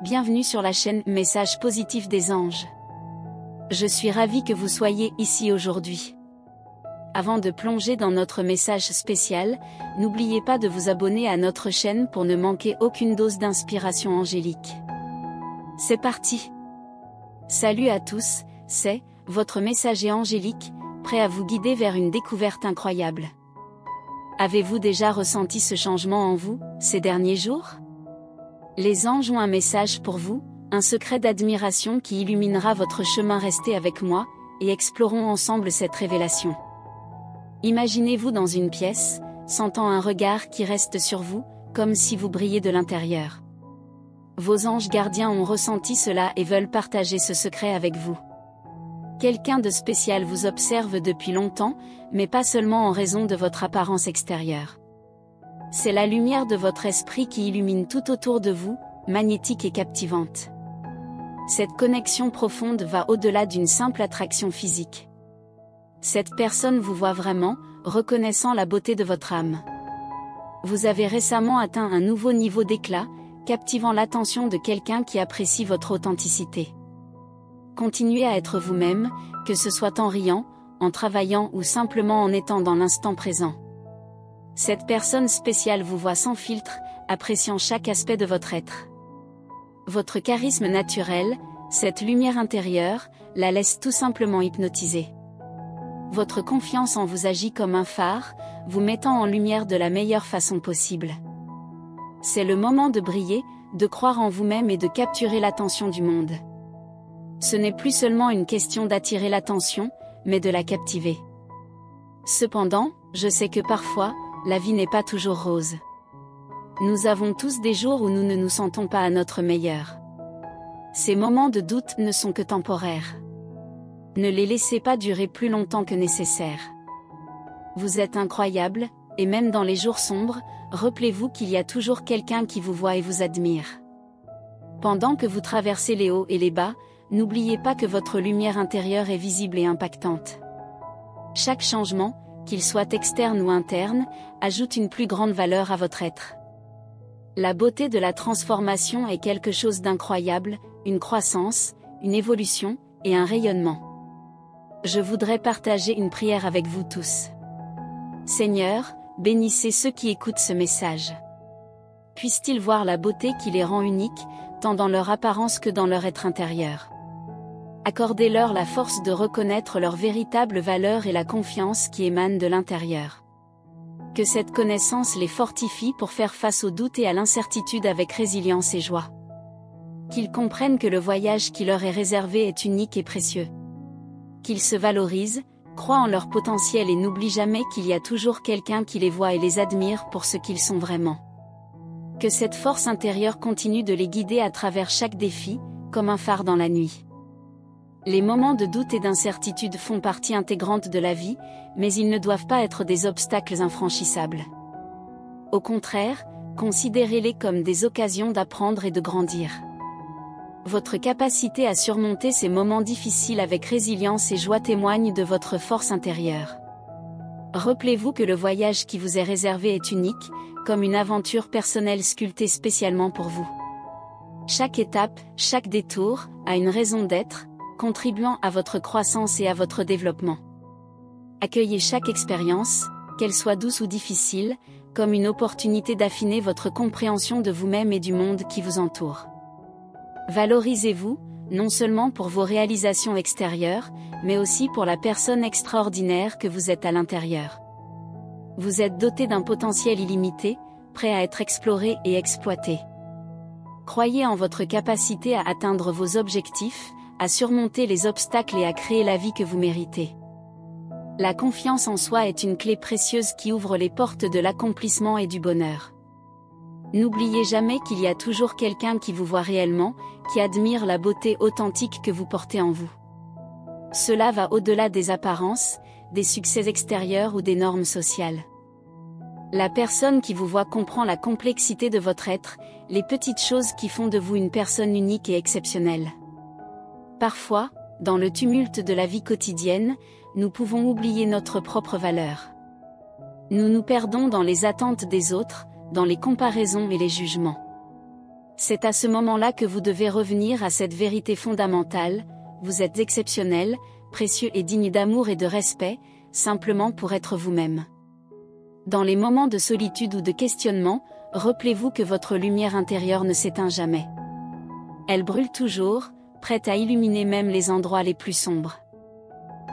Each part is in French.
bienvenue sur la chaîne Message positif des anges. Je suis ravie que vous soyez ici aujourd'hui. Avant de plonger dans notre message spécial, n'oubliez pas de vous abonner à notre chaîne pour ne manquer aucune dose d'inspiration angélique. C'est parti! Salut à tous, c'est votre messager angélique, prêt à vous guider vers une découverte incroyable. Avez-vous déjà ressenti ce changement en vous, ces derniers jours? Les anges ont un message pour vous, un secret d'admiration qui illuminera votre chemin. Restez avec moi, et explorons ensemble cette révélation. Imaginez-vous dans une pièce, sentant un regard qui reste sur vous, comme si vous brilliez de l'intérieur. Vos anges gardiens ont ressenti cela et veulent partager ce secret avec vous. Quelqu'un de spécial vous observe depuis longtemps, mais pas seulement en raison de votre apparence extérieure. C'est la lumière de votre esprit qui illumine tout autour de vous, magnétique et captivante. Cette connexion profonde va au-delà d'une simple attraction physique. Cette personne vous voit vraiment, reconnaissant la beauté de votre âme. Vous avez récemment atteint un nouveau niveau d'éclat, captivant l'attention de quelqu'un qui apprécie votre authenticité. Continuez à être vous-même, que ce soit en riant, en travaillant ou simplement en étant dans l'instant présent. Cette personne spéciale vous voit sans filtre, appréciant chaque aspect de votre être. Votre charisme naturel, cette lumière intérieure, la laisse tout simplement hypnotiser. Votre confiance en vous agit comme un phare, vous mettant en lumière de la meilleure façon possible. C'est le moment de briller, de croire en vous-même et de capturer l'attention du monde. Ce n'est plus seulement une question d'attirer l'attention, mais de la captiver. Cependant, je sais que parfois, la vie n'est pas toujours rose. Nous avons tous des jours où nous ne nous sentons pas à notre meilleur. Ces moments de doute ne sont que temporaires. Ne les laissez pas durer plus longtemps que nécessaire. Vous êtes incroyable, et même dans les jours sombres, rappelez-vous qu'il y a toujours quelqu'un qui vous voit et vous admire. Pendant que vous traversez les hauts et les bas, n'oubliez pas que votre lumière intérieure est visible et impactante. Chaque changement, qu'il soit externe ou interne, ajoute une plus grande valeur à votre être. La beauté de la transformation est quelque chose d'incroyable, une croissance, une évolution, et un rayonnement. Je voudrais partager une prière avec vous tous. Seigneur, bénissez ceux qui écoutent ce message. Puissent-ils voir la beauté qui les rend uniques, tant dans leur apparence que dans leur être intérieur. Accordez-leur la force de reconnaître leur véritable valeur et la confiance qui émane de l'intérieur. Que cette connaissance les fortifie pour faire face aux doutes et à l'incertitude avec résilience et joie. Qu'ils comprennent que le voyage qui leur est réservé est unique et précieux. Qu'ils se valorisent, croient en leur potentiel et n'oublient jamais qu'il y a toujours quelqu'un qui les voit et les admire pour ce qu'ils sont vraiment. Que cette force intérieure continue de les guider à travers chaque défi, comme un phare dans la nuit. Les moments de doute et d'incertitude font partie intégrante de la vie, mais ils ne doivent pas être des obstacles infranchissables. Au contraire, considérez-les comme des occasions d'apprendre et de grandir. Votre capacité à surmonter ces moments difficiles avec résilience et joie témoigne de votre force intérieure. Rappelez-vous que le voyage qui vous est réservé est unique, comme une aventure personnelle sculptée spécialement pour vous. Chaque étape, chaque détour, a une raison d'être, contribuant à votre croissance et à votre développement. Accueillez chaque expérience, qu'elle soit douce ou difficile, comme une opportunité d'affiner votre compréhension de vous-même et du monde qui vous entoure. Valorisez-vous, non seulement pour vos réalisations extérieures, mais aussi pour la personne extraordinaire que vous êtes à l'intérieur. Vous êtes doté d'un potentiel illimité, prêt à être exploré et exploité. Croyez en votre capacité à atteindre vos objectifs, à surmonter les obstacles et à créer la vie que vous méritez. La confiance en soi est une clé précieuse qui ouvre les portes de l'accomplissement et du bonheur. N'oubliez jamais qu'il y a toujours quelqu'un qui vous voit réellement, qui admire la beauté authentique que vous portez en vous. Cela va au-delà des apparences, des succès extérieurs ou des normes sociales. La personne qui vous voit comprend la complexité de votre être, les petites choses qui font de vous une personne unique et exceptionnelle. Parfois, dans le tumulte de la vie quotidienne, nous pouvons oublier notre propre valeur. Nous nous perdons dans les attentes des autres, dans les comparaisons et les jugements. C'est à ce moment-là que vous devez revenir à cette vérité fondamentale: vous êtes exceptionnel, précieux et digne d'amour et de respect, simplement pour être vous-même. Dans les moments de solitude ou de questionnement, rappelez-vous que votre lumière intérieure ne s'éteint jamais. Elle brûle toujours, prête à illuminer même les endroits les plus sombres.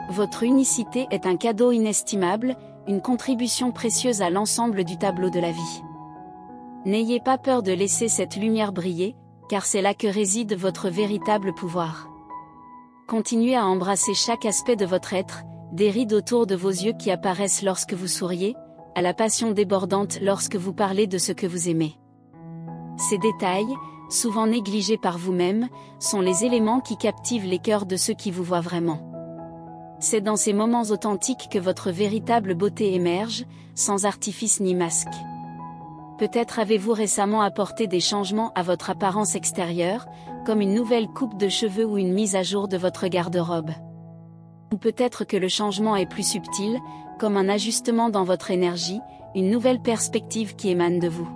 Votre unicité est un cadeau inestimable, une contribution précieuse à l'ensemble du tableau de la vie. N'ayez pas peur de laisser cette lumière briller, car c'est là que réside votre véritable pouvoir. Continuez à embrasser chaque aspect de votre être, des rides autour de vos yeux qui apparaissent lorsque vous souriez, à la passion débordante lorsque vous parlez de ce que vous aimez. Ces détails, souvent négligés par vous-même, sont les éléments qui captivent les cœurs de ceux qui vous voient vraiment. C'est dans ces moments authentiques que votre véritable beauté émerge, sans artifice ni masque. Peut-être avez-vous récemment apporté des changements à votre apparence extérieure, comme une nouvelle coupe de cheveux ou une mise à jour de votre garde-robe. Ou peut-être que le changement est plus subtil, comme un ajustement dans votre énergie, une nouvelle perspective qui émane de vous.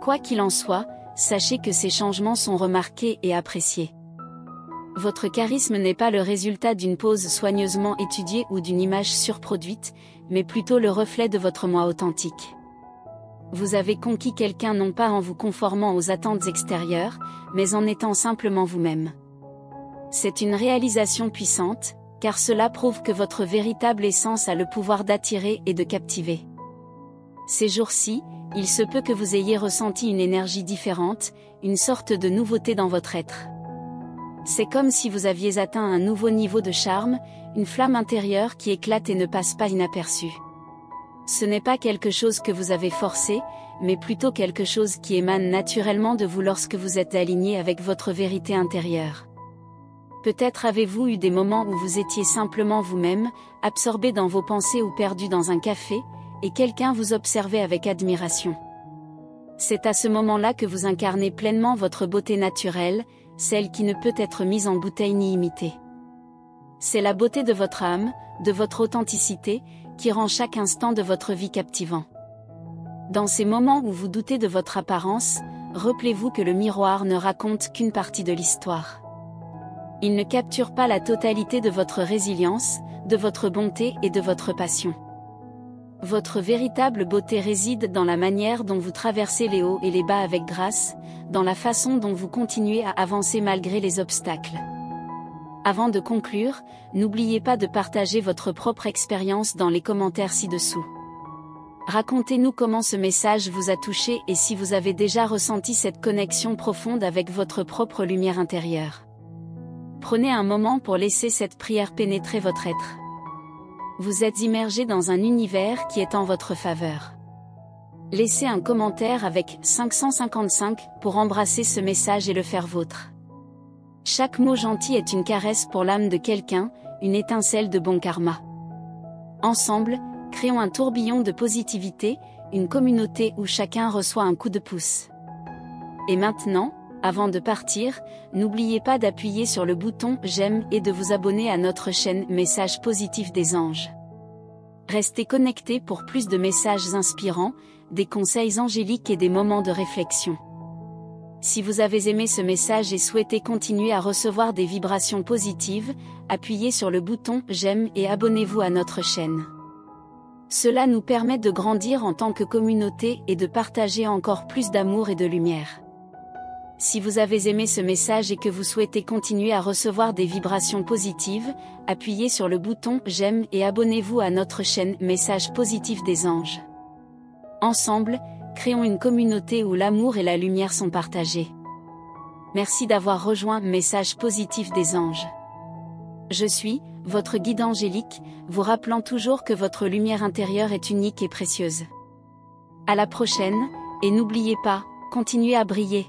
Quoi qu'il en soit, sachez que ces changements sont remarqués et appréciés. Votre charisme n'est pas le résultat d'une pose soigneusement étudiée ou d'une image surproduite, mais plutôt le reflet de votre moi authentique. Vous avez conquis quelqu'un non pas en vous conformant aux attentes extérieures, mais en étant simplement vous-même. C'est une réalisation puissante, car cela prouve que votre véritable essence a le pouvoir d'attirer et de captiver. Ces jours-ci, il se peut que vous ayez ressenti une énergie différente, une sorte de nouveauté dans votre être. C'est comme si vous aviez atteint un nouveau niveau de charme, une flamme intérieure qui éclate et ne passe pas inaperçue. Ce n'est pas quelque chose que vous avez forcé, mais plutôt quelque chose qui émane naturellement de vous lorsque vous êtes aligné avec votre vérité intérieure. Peut-être avez-vous eu des moments où vous étiez simplement vous-même, absorbé dans vos pensées ou perdu dans un café, et quelqu'un vous observait avec admiration. C'est à ce moment-là que vous incarnez pleinement votre beauté naturelle, celle qui ne peut être mise en bouteille ni imitée. C'est la beauté de votre âme, de votre authenticité, qui rend chaque instant de votre vie captivant. Dans ces moments où vous doutez de votre apparence, rappelez-vous que le miroir ne raconte qu'une partie de l'histoire. Il ne capture pas la totalité de votre résilience, de votre bonté et de votre passion. Votre véritable beauté réside dans la manière dont vous traversez les hauts et les bas avec grâce, dans la façon dont vous continuez à avancer malgré les obstacles. Avant de conclure, n'oubliez pas de partager votre propre expérience dans les commentaires ci-dessous. Racontez-nous comment ce message vous a touché et si vous avez déjà ressenti cette connexion profonde avec votre propre lumière intérieure. Prenez un moment pour laisser cette prière pénétrer votre être. Vous êtes immergé dans un univers qui est en votre faveur. Laissez un commentaire avec 555 pour embrasser ce message et le faire vôtre. Chaque mot gentil est une caresse pour l'âme de quelqu'un, une étincelle de bon karma. Ensemble, créons un tourbillon de positivité, une communauté où chacun reçoit un coup de pouce. Et maintenant, avant de partir, n'oubliez pas d'appuyer sur le bouton « J'aime » et de vous abonner à notre chaîne Messages positifs des anges. Restez connectés pour plus de messages inspirants, des conseils angéliques et des moments de réflexion. Si vous avez aimé ce message et souhaitez continuer à recevoir des vibrations positives, appuyez sur le bouton « J'aime » et abonnez-vous à notre chaîne. Cela nous permet de grandir en tant que communauté et de partager encore plus d'amour et de lumière. Si vous avez aimé ce message et que vous souhaitez continuer à recevoir des vibrations positives, appuyez sur le bouton « J'aime » et abonnez-vous à notre chaîne Messages positifs des anges. Ensemble, créons une communauté où l'amour et la lumière sont partagés. Merci d'avoir rejoint Messages positifs des anges. Je suis, votre guide angélique, vous rappelant toujours que votre lumière intérieure est unique et précieuse. À la prochaine, et n'oubliez pas, continuez à briller.